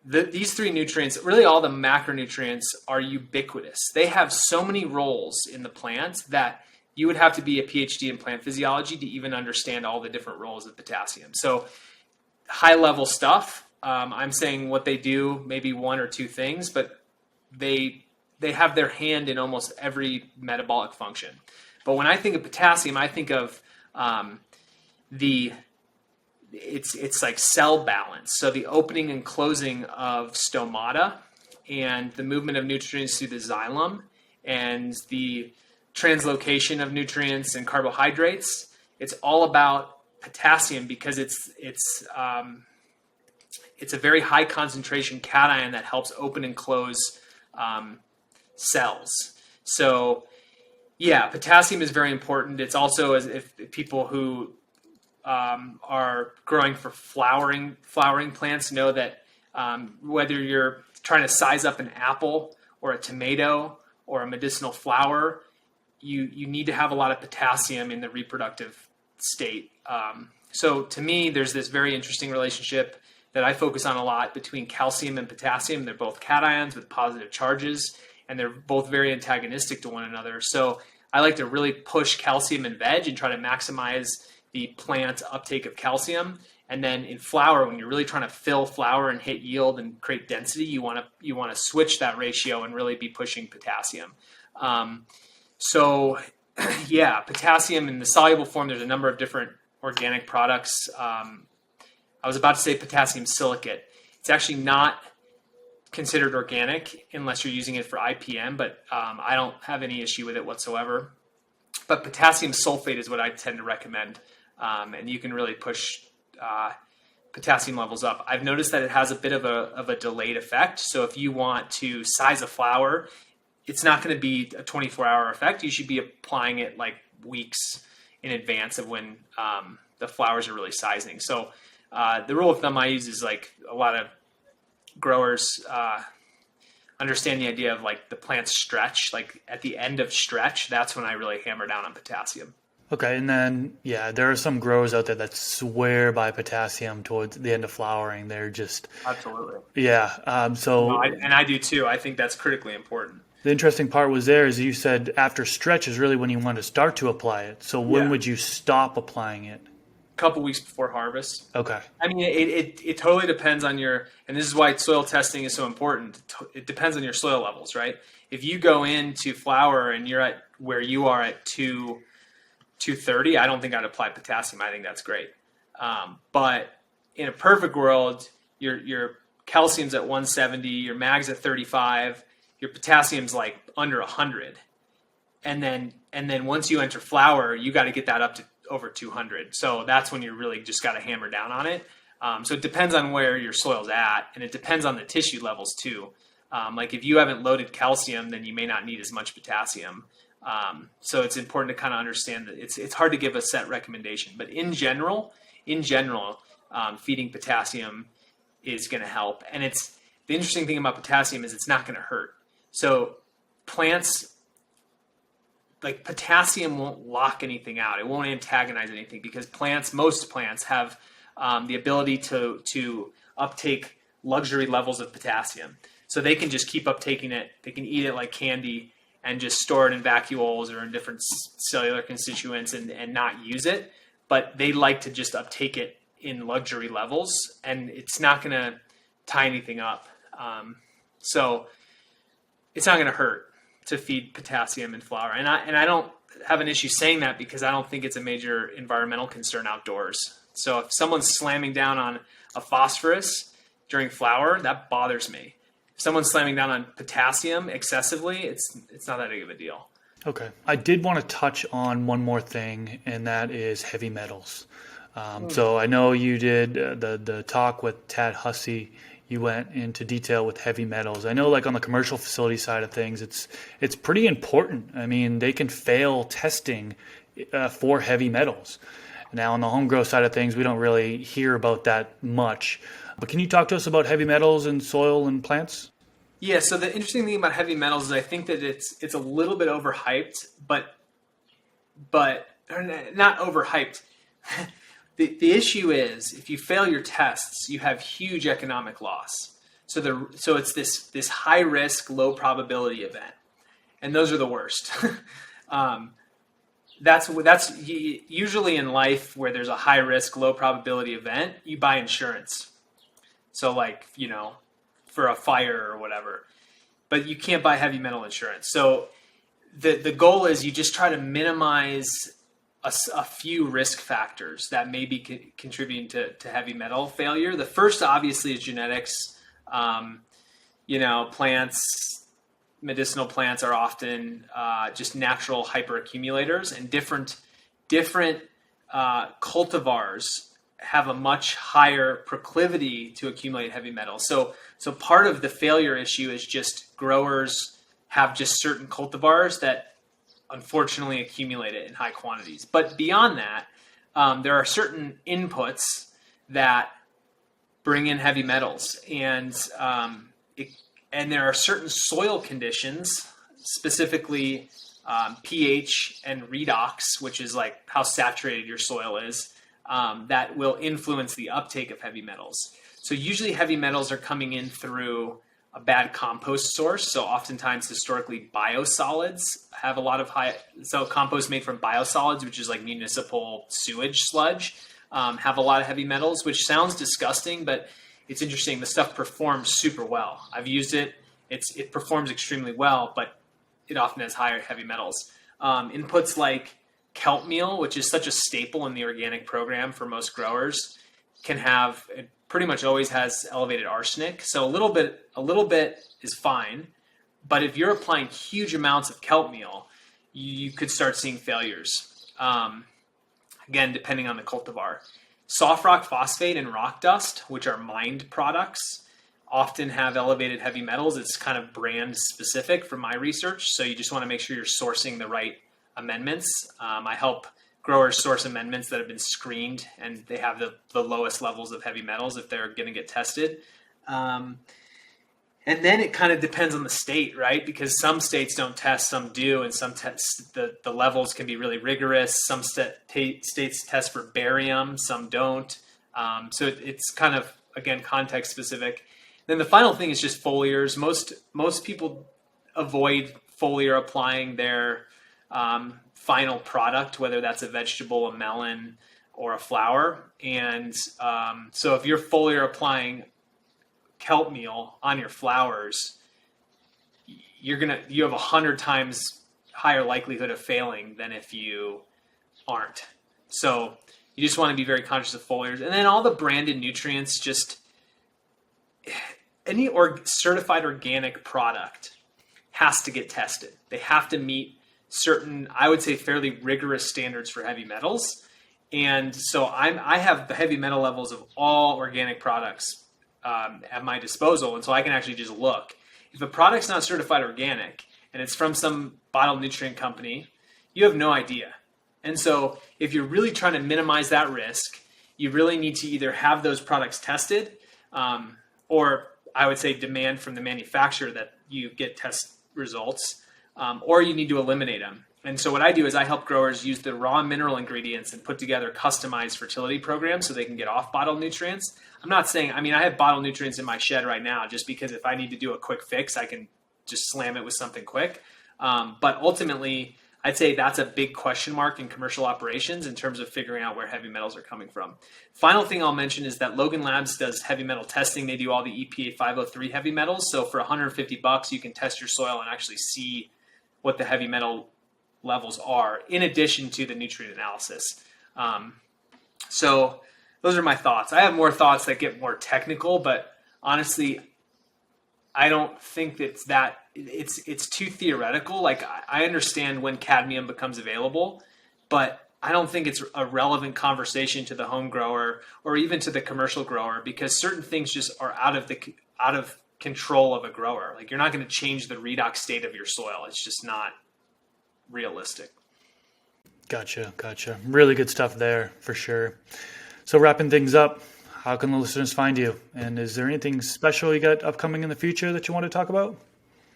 [SPEAKER 2] these 3 nutrients, really all the macronutrients, are ubiquitous. They have so many roles in the plant that you would have to be a PhD in plant physiology to even understand all the different roles of potassium. So high level stuff, I'm saying what they do, maybe 1 or 2 things, but they have their hand in almost every metabolic function. But when I think of potassium, I think of it's like cell balance. So the opening and closing of stomata and the movement of nutrients through the xylem and the translocation of nutrients and carbohydrates. It's all about potassium because it's a very high concentration cation that helps open and close cells. So yeah, potassium is very important. It's also, as if people who are growing for flowering plants know that whether you're trying to size up an apple or a tomato or a medicinal flower, you need to have a lot of potassium in the reproductive state. So to me, there's this very interesting relationship that I focus on a lot between calcium and potassium. They're both cations with positive charges, and they're both very antagonistic to one another. So I like to really push calcium in veg and try to maximize the plant uptake of calcium. And then in flower, when you're really trying to fill flower and hit yield and create density, you want to switch that ratio and really be pushing potassium. So yeah, potassium in the soluble form, there's a number of different organic products. I was about to say potassium silicate. It's actually not considered organic unless you're using it for IPM, but I don't have any issue with it whatsoever. But potassium sulfate is what I tend to recommend, and you can really push potassium levels up. I've noticed that it has a bit of a delayed effect. So if you want to size a flower, it's not going to be a 24-hour effect. You should be applying it like weeks in advance of when the flowers are really sizing. So the rule of thumb I use is like a lot of growers understand the idea of like the plant's stretch. Like at the end of stretch, that's when I really hammer down on potassium.
[SPEAKER 1] Okay, and then, yeah, there are some growers out there that swear by potassium towards the end of flowering. They're just...
[SPEAKER 2] Absolutely.
[SPEAKER 1] Yeah,
[SPEAKER 2] and I do too. I think that's critically important.
[SPEAKER 1] The interesting part was there is you said after stretch is really when you want to start to apply it. So when would you stop applying it?
[SPEAKER 2] A couple weeks before harvest.
[SPEAKER 1] Okay.
[SPEAKER 2] I mean, it totally depends on your... And this is why soil testing is so important. It depends on your soil levels, right? If you go into flower and you're at where you are at 230, I don't think I'd apply potassium. I think that's great. But in a perfect world, your calcium's at 170, your mag's at 35, your potassium's like under 100. And then once you enter flower, you got to get that up to over 200. So that's when you really just got to hammer down on it. So it depends on where your soil's at, and it depends on the tissue levels too. Like if you haven't loaded calcium, then you may not need as much potassium. So it's important to kind of understand that it's hard to give a set recommendation, but in general, feeding potassium is going to help. And the interesting thing about potassium is it's not going to hurt. So plants, like potassium won't lock anything out. It won't antagonize anything because most plants have the ability to uptake luxury levels of potassium. So they can just keep uptaking it. They can eat it like candy and just store it in vacuoles or in different cellular constituents and not use it. But they like to just uptake it in luxury levels, and it's not going to tie anything up. So it's not going to hurt to feed potassium in flower. And I don't have an issue saying that because I don't think it's a major environmental concern outdoors. So if someone's slamming down on a phosphorus during flower, that bothers me. If someone's slamming down on potassium excessively, it's not that big of a deal.
[SPEAKER 1] Okay. I did want to touch on one more thing, and that is heavy metals. So I know you did the talk with Tad Hussey. You went into detail with heavy metals. I know, like on the commercial facility side of things, it's pretty important. I mean, they can fail testing for heavy metals. Now, on the home grow side of things, we don't really hear about that much. But can you talk to us about heavy metals in soil and plants?
[SPEAKER 2] Yeah. So the interesting thing about heavy metals is I think that it's a little bit overhyped, but not overhyped. The issue is if you fail your tests, you have huge economic loss. So it's this high risk, low probability event, and those are the worst. That's usually in life where there's a high risk, low probability event, you buy insurance. So like, for a fire or whatever. but you can't buy heavy metal insurance. So the goal is you just try to minimize a few risk factors that may be contributing to heavy metal failure. The first obviously is genetics. Plants, medicinal plants are often just natural hyperaccumulators, and different cultivars have a much higher proclivity to accumulate heavy metals. So part of the failure issue is just growers have just certain cultivars that unfortunately accumulate it in high quantities. But beyond that, there are certain inputs that bring in heavy metals, and there are certain soil conditions, specifically pH and redox, which is like how saturated your soil is, that will influence the uptake of heavy metals. So usually heavy metals are coming in through a bad compost source. So oftentimes historically biosolids have a lot of compost made from biosolids, which is like municipal sewage sludge, have a lot of heavy metals, which sounds disgusting, but it's interesting. The stuff performs super well. I've used it. It performs extremely well, but it often has higher heavy metals. Inputs like kelp meal, which is such a staple in the organic program for most growers, it pretty much always has elevated arsenic. So a little bit is fine, but if you're applying huge amounts of kelp meal, you could start seeing failures. Again, depending on the cultivar. Soft rock phosphate and rock dust, which are mined products, often have elevated heavy metals. It's kind of brand specific from my research. So you just want to make sure you're sourcing the right amendments. I help growers source amendments that have been screened and they have the lowest levels of heavy metals if they're going to get tested. And then it kind of depends on the state, right? Because some states don't test, some do, and some the levels can be really rigorous. Some states test for barium, some don't. So it's kind of, again, context specific. Then the final thing is just foliars. Most people avoid foliar applying their final product, whether that's a vegetable, a melon, or a flower. And so if you're foliar applying kelp meal on your flowers, you have 100 times higher likelihood of failing than if you aren't. So you just want to be very conscious of foliars. And then all the branded nutrients, just any certified organic product has to get tested. They have to meet certain, I would say, fairly rigorous standards for heavy metals. And so I have the heavy metal levels of all organic products at my disposal, and so I can actually just look. If a product's not certified organic and it's from some bottled nutrient company, you have no idea. And so if you're really trying to minimize that risk, you really need to either have those products tested, or I would say demand from the manufacturer that you get test results, or you need to eliminate them. And so what I do is I help growers use the raw mineral ingredients and put together customized fertility programs so they can get off bottled nutrients. I'm not saying, I have bottled nutrients in my shed right now just because if I need to do a quick fix, I can just slam it with something quick. But ultimately, I'd say that's a big question mark in commercial operations in terms of figuring out where heavy metals are coming from. Final thing I'll mention is that Logan Labs does heavy metal testing. They do all the EPA 503 heavy metals. So for $150, you can test your soil and actually see what the heavy metal levels are, in addition to the nutrient analysis. So those are my thoughts. I have more thoughts that get more technical, but honestly, I don't think it's too theoretical. Like, I understand when cadmium becomes available, but I don't think it's a relevant conversation to the home grower or even to the commercial grower, because certain things just are out of control of a grower. Like, you're not going to change the redox state of your soil. It's just not realistic.
[SPEAKER 1] Gotcha. Really good stuff there for sure. So wrapping things up, how can the listeners find you? And is there anything special you got upcoming in the future that you want to talk about?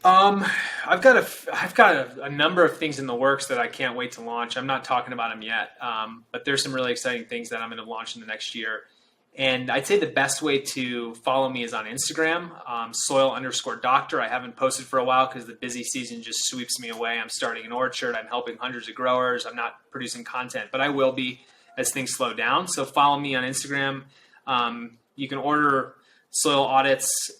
[SPEAKER 2] I've got a number of things in the works that I can't wait to launch. I'm not talking about them yet, but there's some really exciting things that I'm going to launch in the next year. And I'd say the best way to follow me is on Instagram, soil_doctor. I haven't posted for a while because the busy season just sweeps me away. I'm starting an orchard. I'm helping hundreds of growers. I'm not producing content, but I will be as things slow down. So follow me on Instagram. You can order soil audits,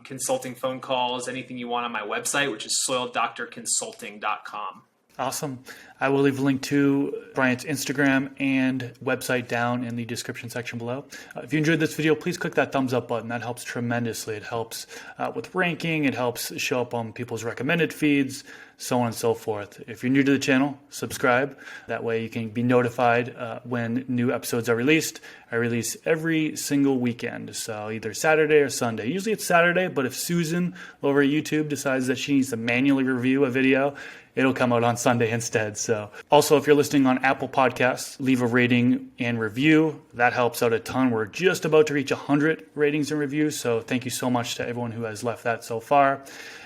[SPEAKER 2] consulting phone calls, anything you want on my website, which is soildoctorconsulting.com.
[SPEAKER 1] Awesome. I will leave a link to Bryant's Instagram and website down in the description section below. If you enjoyed this video, please click that thumbs up button. That helps tremendously. It helps with ranking. It helps show up on people's recommended feeds, so on and so forth. If you're new to the channel, subscribe. That way you can be notified when new episodes are released. I release every single weekend, so either Saturday or Sunday. Usually it's Saturday, but if Susan over at YouTube decides that she needs to manually review a video, it'll come out on Sunday instead. So also, if you're listening on Apple Podcasts, leave a rating and review. That helps out a ton. We're just about to reach 100 ratings and reviews. So thank you so much to everyone who has left that so far.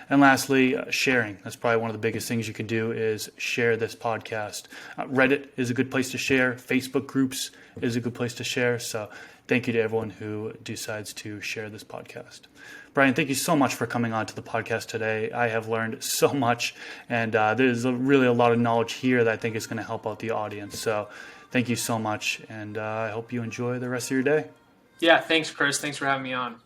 [SPEAKER 1] And lastly, sharing. That's probably one of the biggest things you can do is share this podcast. Reddit is a good place to share. Facebook groups is a good place to share. So thank you to everyone who decides to share this podcast. Brian, thank you so much for coming on to the podcast today. I have learned so much, and there's really a lot of knowledge here that I think is going to help out the audience. So thank you so much, and I hope you enjoy the rest of your day.
[SPEAKER 2] Yeah, thanks, Chris. Thanks for having me on.